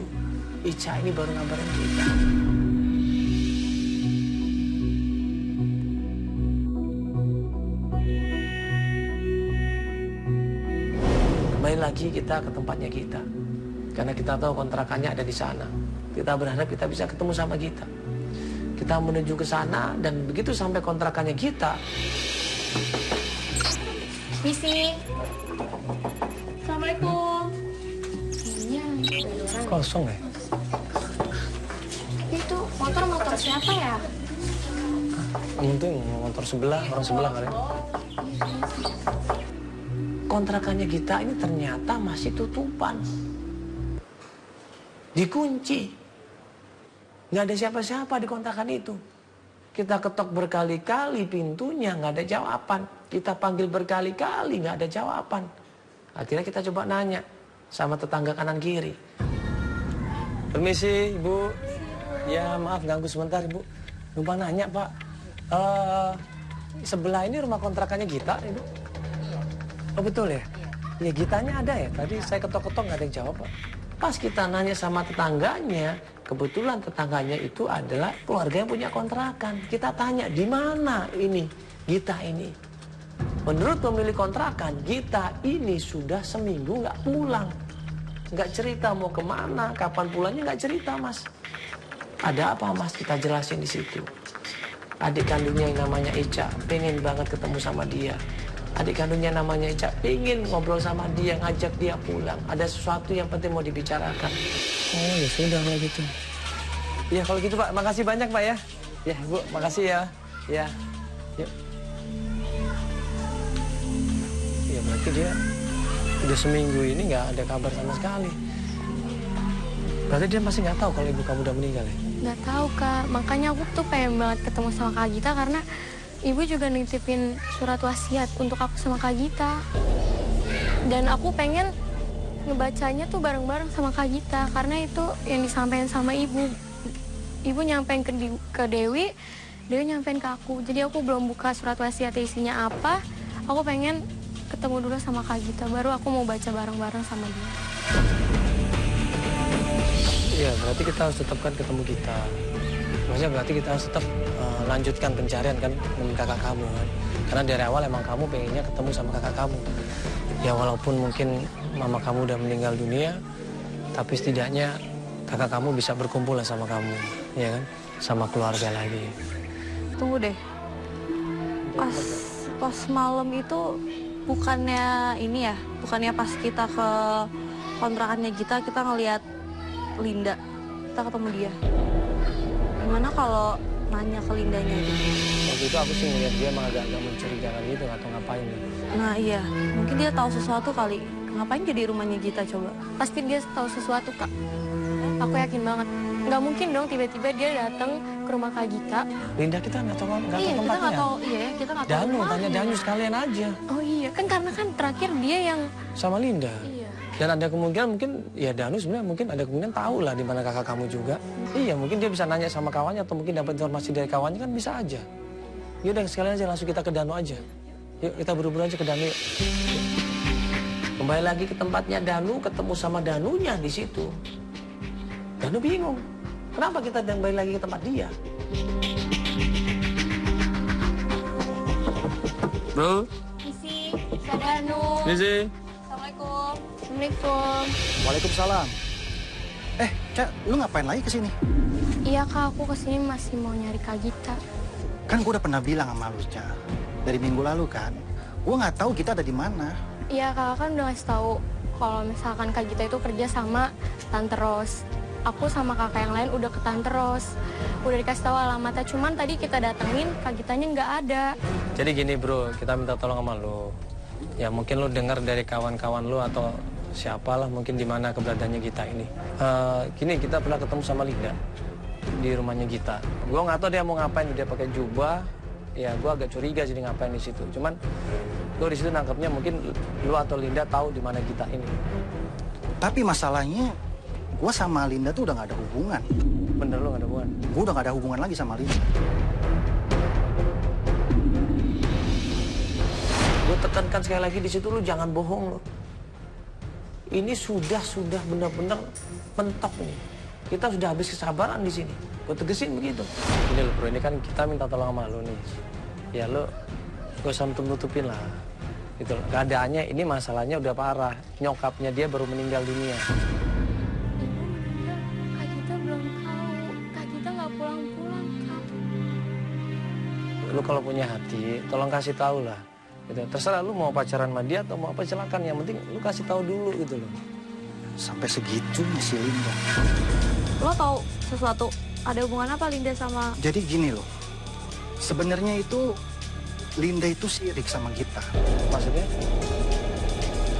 Ica ini baru ngabarin kita. Kembali lagi kita ke tempatnya kita, karena kita tahu kontrakannya ada di sana. Kita berharap kita bisa ketemu sama kita. Kita menuju ke sana, dan begitu sampai kontrakannya kita. Misi. Assalamualaikum. Kosong ya? Itu motor siapa ya? Mungkin motor sebelah, orang sebelah kali. Kontrakannya kita ini ternyata masih tutupan. Dikunci. Nggak ada siapa-siapa di kontrakan itu. Kita ketok berkali-kali pintunya, nggak ada jawaban. Kita panggil berkali-kali, nggak ada jawaban. Akhirnya kita coba nanya sama tetangga kanan kiri. Permisi, Ibu. Ya, maaf ganggu sebentar, Ibu. Lupa nanya, Pak. Sebelah ini rumah kontrakannya Gita, Ibu. Oh, betul ya? Ya, Gitanya ada ya? Tadi saya ketok-ketok nggak ada yang jawab, Pak. Pas kita nanya sama tetangganya, kebetulan tetangganya itu adalah keluarga yang punya kontrakan. Kita tanya, di mana ini Gita ini? Menurut pemilik kontrakan, Gita ini sudah seminggu nggak pulang. Nggak cerita mau kemana, kapan pulangnya nggak cerita, Mas. Ada apa, Mas? Kita jelasin di situ. Adik kandungnya yang namanya Ica, pengen banget ketemu sama dia. Adik kandungnya namanya Ica, pengen ngobrol sama dia, ngajak dia pulang. Ada sesuatu yang penting mau dibicarakan. Oh ya sudah kalau gitu. Ya kalau gitu Pak, makasih banyak Pak ya. Ya Bu, makasih ya. Ya, yuk. Ya berarti dia udah seminggu ini nggak ada kabar sama sekali. Berarti dia masih nggak tahu kalau ibu kamu udah meninggal ya? Nggak tahu Kak, makanya aku tuh pengen banget ketemu sama Kak Gita karena ibu juga nitipin surat wasiat untuk aku sama Kak Gita. Dan aku pengen ngebacanya tuh bareng-bareng sama Kak Gita karena itu yang disampaikan sama ibu. Ibu nyampein ke Dewi, Dewi nyampein ke aku. Jadi aku belum buka surat wasiat isinya apa. Aku pengen ketemu dulu sama Kak Gita, baru aku mau baca bareng-bareng sama dia. Iya, berarti kita harus tetapkan ketemu kita. Maksudnya berarti kita harus tetap lanjutkan pencarian kan dengan kakak kamu kan. Karena dari awal emang kamu pengennya ketemu sama kakak kamu. Ya walaupun mungkin mama kamu udah meninggal dunia, tapi setidaknya kakak kamu bisa berkumpul lah sama kamu, ya kan? Sama keluarga lagi. Tunggu deh. Pas malam itu bukannya ini ya, bukannya pas kita ke kontrakannya Gita kita ngelihat Linda, kita ketemu dia. Gimana kalau nanya ke Lindanya gitu? Waktu itu aku sih ngeliat dia emang agak-agak mencurigakan gitu, atau ngapain gitu. Nah iya, mungkin dia tahu sesuatu kali. Ngapain jadi rumahnya Gita coba? Pasti dia tahu sesuatu Kak. Aku yakin banget. Nggak mungkin dong tiba-tiba dia datang ke rumah Kak Gita. Linda kita nggak tahu Iya, tempatnya. kita nggak tahu. Iya, kita nggak tahu. Danu, tanya rumahnya. Danu sekalian aja Oh iya, kan karena kan terakhir dia yang... sama Linda. Iya. Dan ada kemungkinan mungkin ya Danu sebenarnya mungkin ada kemungkinan tahu lah di mana kakak kamu juga. Iya, mungkin dia bisa nanya sama kawannya atau mungkin dapat informasi dari kawannya kan bisa aja. Yaudah sekalian aja langsung kita ke Danu aja. Yuk kita buru-buru aja ke Danu yuk. Kembali lagi ke tempatnya Danu, ketemu sama Danunya di situ. Danu bingung. Kenapa kita kembali lagi ke tempat dia? Bro. Misi, Sadanu. Misi. Assalamualaikum. Assalamualaikum. Waalaikumsalam. Ca, lu ngapain lagi kesini? Iya Kak, aku kesini masih mau nyari Kak Gita. Kan gue udah pernah bilang sama lu, Ca. Dari minggu lalu kan. Gue nggak tahu kita ada di mana. Iya Kakak kan udah ngasih tahu kalau misalkan Kak Gita itu kerja sama Tante Ros. Aku sama kakak yang lain udah ke Tante Ros. Udah dikasih tahu alamatnya, cuman tadi kita datengin Kak Gitanya nggak ada. Jadi gini bro, kita minta tolong sama lu. Ya mungkin lu dengar dari kawan-kawan lu atau siapalah mungkin di mana keberadaannya Gita ini. Gini kita pernah ketemu sama Linda di rumahnya Gita. Gue nggak tahu dia mau ngapain, dia pakai jubah. Ya gue agak curiga jadi ngapain di situ. Cuman gue di situ nangkepnya mungkin lu atau Linda tahu di mana Gita ini. Tapi masalahnya, gue sama Linda tuh udah nggak ada hubungan. Bener lu nggak ada hubungan? Gue udah nggak ada hubungan lagi sama Linda. Gue tekankan sekali lagi di situ lu jangan bohong lu. Ini sudah benar-benar mentok nih. Kita sudah habis kesabaran di sini. Gue tegesin begitu. Ini lo bro, ini kan kita minta tolong sama lu nih. Ya lu gak usah nutupin lah. Gitu loh. Keadaannya ini masalahnya udah parah. Nyokapnya dia baru meninggal dunia. Kak Gita belum tahu. Kak Gita nggak pulang-pulang Kak. Lu kalau punya hati, tolong kasih tahu lah. Gitu. Terserah lu mau pacaran sama dia atau mau apa silakan. Yang penting lu kasih tahu dulu gitu loh. Sampai segitunya si Linda. Lo tahu sesuatu? Ada hubungan apa Linda sama... Jadi gini loh, sebenarnya itu Linda itu sirik sama Gita. Maksudnya?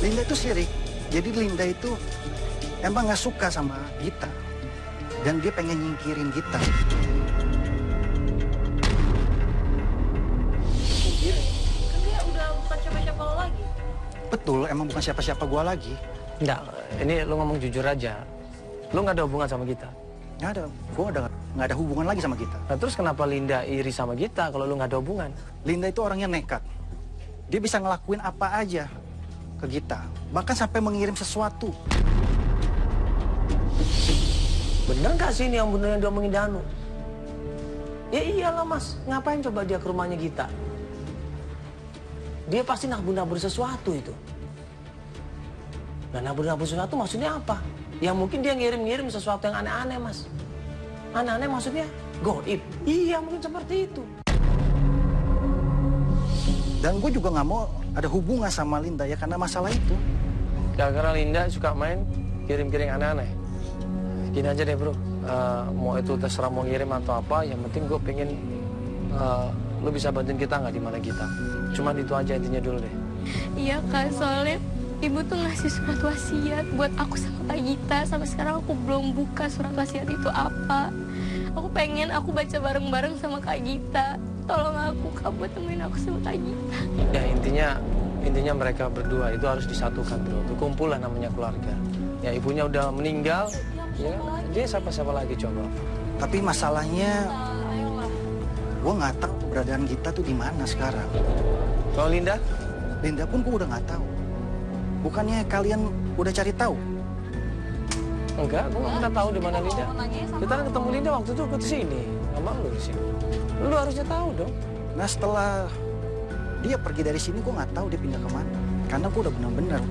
Linda itu sirik. Jadi Linda itu emang nggak suka sama Gita. Dan dia pengen nyingkirin Gita. Kan dia udah bukan siapa-siapa lo lagi. Betul, emang bukan siapa-siapa gua lagi. Enggak, ini lu ngomong jujur aja. Lu nggak ada hubungan sama Gita? Nggak ada, gua udah nggak ada hubungan lagi sama Gita. Nah terus kenapa Linda iri sama Gita kalau lu nggak ada hubungan? Linda itu orangnya nekat. Dia bisa ngelakuin apa aja ke Gita. Bahkan sampai mengirim sesuatu. Bener nggak sih ini yang bener yang diomongin Danu? Ya iyalah mas, ngapain coba dia ke rumahnya Gita? Dia pasti nabur-nabur sesuatu itu. Nah nabur-nabur sesuatu maksudnya apa? Ya mungkin dia ngirim-ngirim sesuatu yang aneh-aneh mas. Aneh-aneh maksudnya goib. Iya mungkin seperti itu. Dan gue juga nggak mau ada hubungan sama Linda ya karena masalah itu. Gara-gara Linda suka main kirim-kirim aneh-aneh. Gini aja deh bro, mau itu terserah mau ngirim atau apa, yang penting gue pengen lu bisa bantuin kita nggak di mana kita. Cuman itu aja intinya dulu deh. Iya Kak, soalnya Ibu tuh ngasih surat wasiat buat aku sama Kak Gita. Sampai sekarang aku belum buka surat wasiat itu apa. Aku pengen aku baca bareng-bareng sama Kak Gita. Tolong aku, Kak, buat temuin aku sama Kak Gita. Ya intinya mereka berdua itu harus disatukan, bro. Itu kumpulan namanya keluarga. Ya ibunya udah meninggal, ya dia siapa lagi coba. Tapi masalahnya, gue nggak tahu keberadaan Gita tuh di mana sekarang. Kalau Linda? Linda pun gue udah nggak tahu. Bukannya kalian udah cari tahu? Enggak, gue nggak pernah tahu di mana Linda. Kita kan ketemu Linda waktu itu ke sini, sama lu di sini. Lu harusnya tahu dong. Nah setelah dia pergi dari sini, gue nggak tahu dia pindah kemana. Karena gue udah bener-bener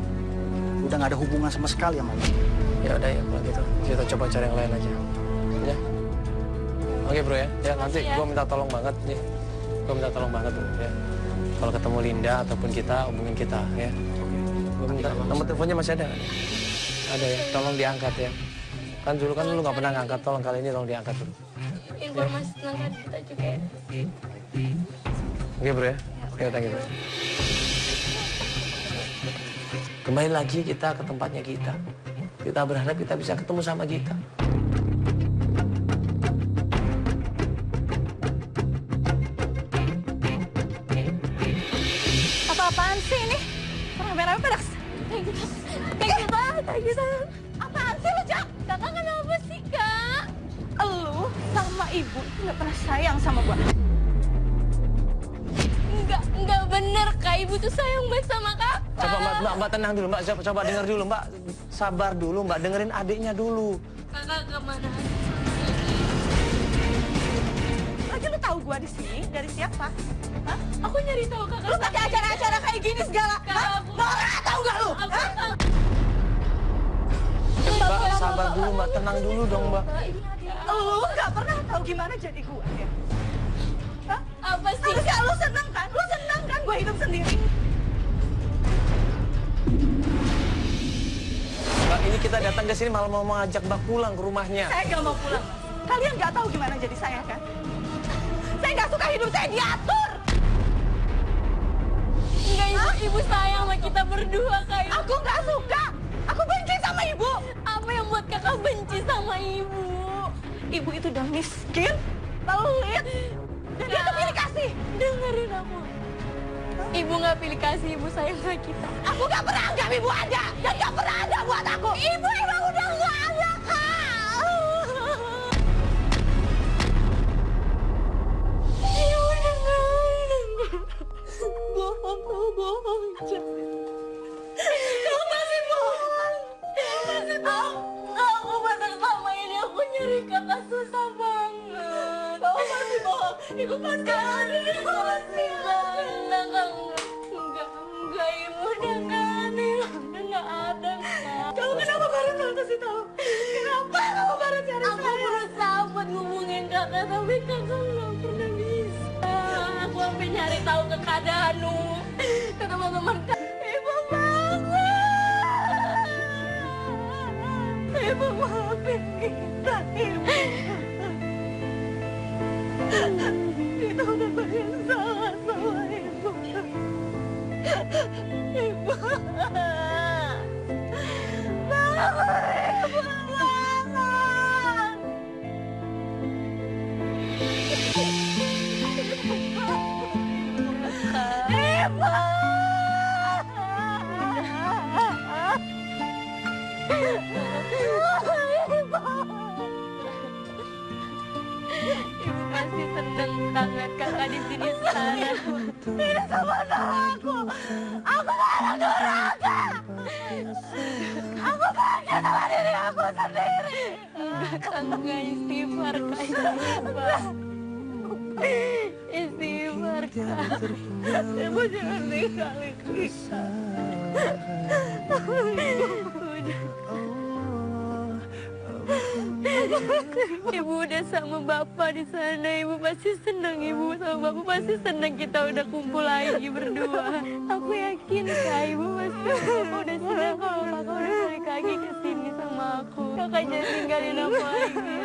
udah nggak ada hubungan sama sekali sama dia. Ya udah ya kalau gitu, kita coba cari yang lain aja. Ya. Oke bro ya, nanti gue minta tolong banget nih. Gue minta tolong banget bro ya. Kalau ketemu Linda ataupun kita, hubungin kita ya. Gue minta nomor teleponnya masih ada nggak? Ada ya, tolong diangkat ya. Kan dulu kan lu nggak pernah ngangkat, tolong kali ini tolong diangkat dulu. Informasi tentang Kak Gita juga ya. Oke bro ya, oke thank you bro. Kembali lagi kita ke tempatnya Gita. Kita berharap kita bisa ketemu sama Gita. Apa-apaan sih ini? Rame-rame pada Kak Gita. Apaan sih lu, Jak? Kakak kenapa sih, Kak? Lu sama ibu nggak pernah sayang sama gua. Enggak bener, Kak. Ibu tuh sayang banget sama Kakak. Coba mbak tenang dulu, Mbak. Coba dengar dulu, Mbak. Sabar dulu, Mbak. Dengerin adiknya dulu. Kakak kemana? Lagi lu tahu gua di sini dari siapa? Hah? Aku nyari tahu Kakak. Lu pakai acara-acara kayak gini segala. Hah? Nora, tahu gak lu? Hah? Mbak, sabar dulu, Mbak. Tenang dulu dong, Mbak. Lu nggak pernah tahu gimana jadi gua ya? Hah? Apa sih? Harusnya lu seneng kan? Lu seneng kan gua hidup sendiri? Mbak, ini kita datang ke sini malah mau mengajak Mbak pulang ke rumahnya. Saya nggak mau pulang. Kalian nggak tahu gimana jadi saya kan? Saya nggak suka hidup saya diatur. Enggak, ibu sayang sama kita berdua, Kak. Aku nggak suka. Aku benci sama ibu. Apa yang buat Kakak benci sama ibu? Ibu itu udah miskin, pelit, dan dia tuh pilih kasih. Dengerin aku. Ibu nggak pilih kasih, ibu sayang sama kita. Aku nggak pernah anggap ibu ada, dan nggak pernah ada buat aku. Ibu emang udah nggak ada, Kak. Ibu udah nggak ada. Bohong, kamu bohong, Jak. Kamu masih bohong. Kamu masih bohong. Aku bener sama ini, aku nyari Kakak susah banget. Kamu masih bohong. Ibu pasti ada. Ibu masih bohong. Enggak, ibu udah nggak ada, udah nggak ada, Kak. Kamu kenapa baru kasih tahu? Kenapa kamu baru cari Aku saya? berusaha buat ngubungin Kakak, tapi Kakak nggak pernah bisa. Aku sampai nyari tahu ke Kak Danu, ke teman-teman Kak. Ibu bangun. Ibu maafin kita, Ibu. Kita udah banyak salah sama Ibu. Ibu. Bangun, Ibu. Bangun. Ibu. Ibu pasti seneng banget Kakak di sini sekarang. Tidak sama aku. Aku anak durhaka. Aku bahagia sama diri aku sendiri. Enggak istighfar, Kak. Istighfar. Istighfar, Kak. Ibu jangan tinggalin kita. Ibu udah sama Bapak di sana. Ibu pasti senang. Ibu sama Bapak pasti senang kita udah kumpul lagi berdua. Aku yakin, Kak. Ibu pasti udah senang kalau Kakak udah balik lagi ke sini sama aku. Kakak jangan tinggalin aku lagi.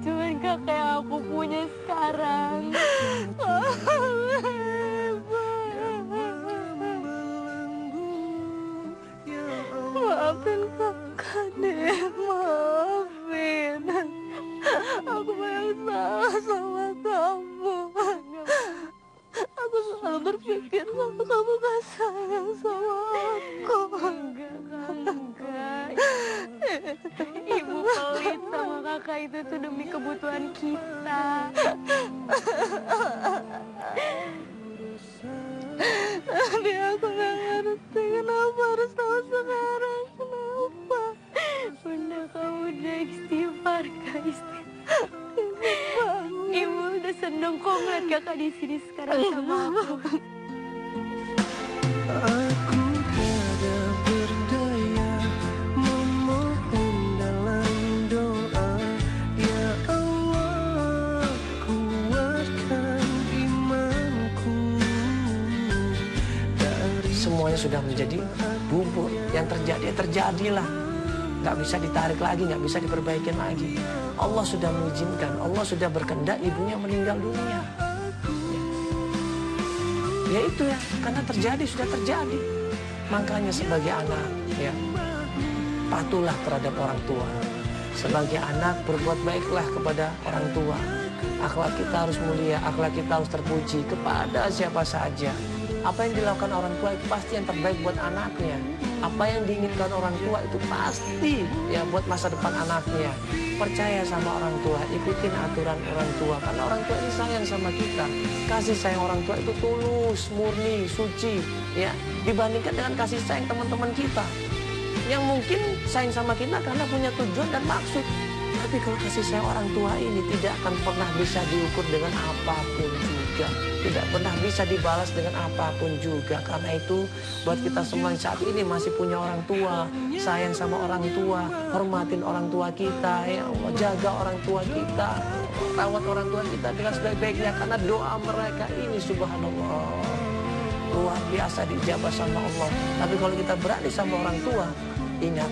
Cuman Kakak yang aku punya sekarang. maafin kakak deh, maafin. Aku banyak salah sama kamu. Aku selalu berpikir kalau kamu gak sayang sama aku. Enggak. Ibu pelit sama kakak itu tuh demi kebutuhan kita. Tapi aku gak ngerti kenapa harus tahu sekarang. Kenapa? Bunda, kamu udah istighfar, Kak, istighfar. Ibu udah seneng kok ngeliat kakak di sini sekarang sama aku. Aku tiada berdaya memohon dalam doa. Ya Allah, kuatkan imanku dari Semuanya sudah menjadi bubur. Yang terjadi ya terjadilah. Nggak bisa ditarik lagi, nggak bisa diperbaikin lagi. Allah sudah mengizinkan, Allah sudah berkehendak ibunya meninggal dunia. Ya itu ya, karena terjadi, sudah terjadi. Makanya sebagai anak, ya, patuhlah terhadap orang tua. Sebagai anak, berbuat baiklah kepada orang tua. Akhlak kita harus mulia, akhlak kita harus terpuji kepada siapa saja. Apa yang dilakukan orang tua itu pasti yang terbaik buat anaknya. Apa yang diinginkan orang tua itu pasti ya buat masa depan anaknya. Percaya sama orang tua, ikutin aturan orang tua. Karena orang tua ini sayang sama kita. Kasih sayang orang tua itu tulus, murni, suci. Ya, dibandingkan dengan kasih sayang teman-teman kita. Yang mungkin sayang sama kita karena punya tujuan dan maksud. Tapi kalau kasih sayang orang tua ini tidak akan pernah bisa diukur dengan apapun juga. Tidak pernah bisa dibalas dengan apapun juga. Karena itu buat kita semua yang saat ini masih punya orang tua, sayang sama orang tua, hormatin orang tua kita, ya Allah, jaga orang tua kita, rawat orang tua kita dengan sebaik-baiknya. Karena doa mereka ini subhanallah luar biasa dijabah sama Allah. Tapi kalau kita berani sama orang tua, ingat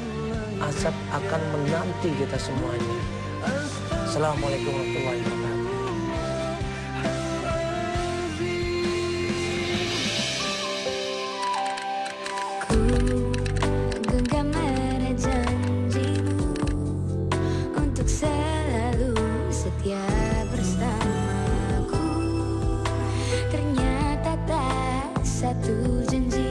azab akan menanti kita semuanya. Assalamualaikum warahmatullahi wabarakatuh. Genggam erat janjimu untuk selalu setia bersamaku. Ternyata tak satu janji